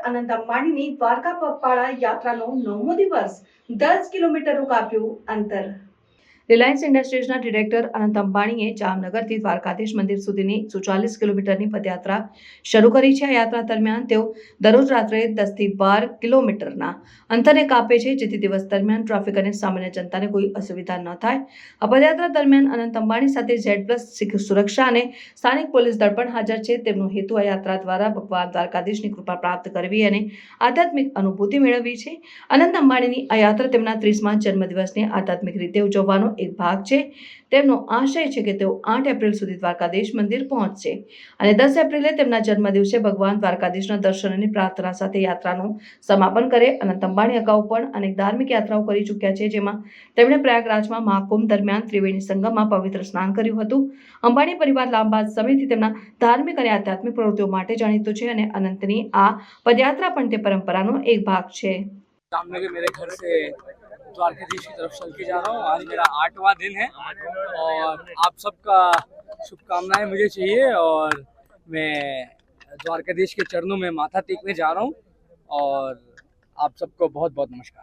અનંત અંબાણીની દ્વારકા પગપાળા યાત્રાનો 9મો દિવસ 10 કિલોમીટરનું કાપ્યું અંતર. રિલાયન્સ ઇન્ડસ્ટ્રીઝના ડિરેક્ટર અનંત અંબાણીએ જામનગરથી દ્વારકાધીશ મંદિર સુધીની 140 કિલોમીટરની પદયાત્રા શરૂ કરી છે. આ યાત્રા દરમિયાન તેઓ દરરોજ રાત્રે 10 થી 12 કિલોમીટરના અંતરને કાપે છે, જેથી દિવસ દરમિયાન ટ્રાફિક અને સામાન્ય જનતાને કોઈ અસુવિધા ન થાય. આ પદયાત્રા દરમિયાન અનંત અંબાણી સાથે Z+ સુરક્ષા અને સ્થાનિક પોલીસ દળ પણ હાજર છે. તેમનો હેતુ આ યાત્રા દ્વારા ભગવાન દ્વારકાધીશની કૃપા પ્રાપ્ત કરવી અને આધ્યાત્મિક અનુભૂતિ મેળવવી છે. અનંત અંબાણીની આ યાત્રા તેમના 30મા જન્મદિવસને આધ્યાત્મિક રીતે ઉજવવાનો એક ભાગ છે. તેમનો આશય છે કે તેઓ 8 એપ્રિલ સુધી દ્વારકાધીશ મંદિર પહોંચશે અને 10 એપ્રિલે તેમના જન્મદિવસે ભગવાન દ્વારકાધીશના દર્શન અને પ્રાર્થના સાથે યાત્રાનું સમાપન કરે. અનંત અંબાણી અગાઉ પણ અનેક ધાર્મિક યાત્રાઓ કરી ચૂક્યા છે, જેમાં તેમણે પ્રયાગરાજમાં મહાકુંભ દરમિયાન ત્રિવેણી સંગમમાં પવિત્ર સ્નાન કર્યું હતું. અંબાણી પરિવાર લાંબા સમયથી તેમના ધાર્મિક અને આધ્યાત્મિક પ્રવૃત્તિઓ માટે જાણીતું છે અને અનંતની આ પદયાત્રા પણ તે પરંપરાનો એક ભાગ છે. जामनगर मेरे घर से द्वारकाधीश की तरफ चल के जा रहा हूँ। आज मेरा 8वां दिन है और आप सबका शुभकामनाएं मुझे चाहिए और मैं द्वारकाधीश के चरणों में माथा टेकने जा रहा हूँ और आप सबको बहुत बहुत नमस्कार।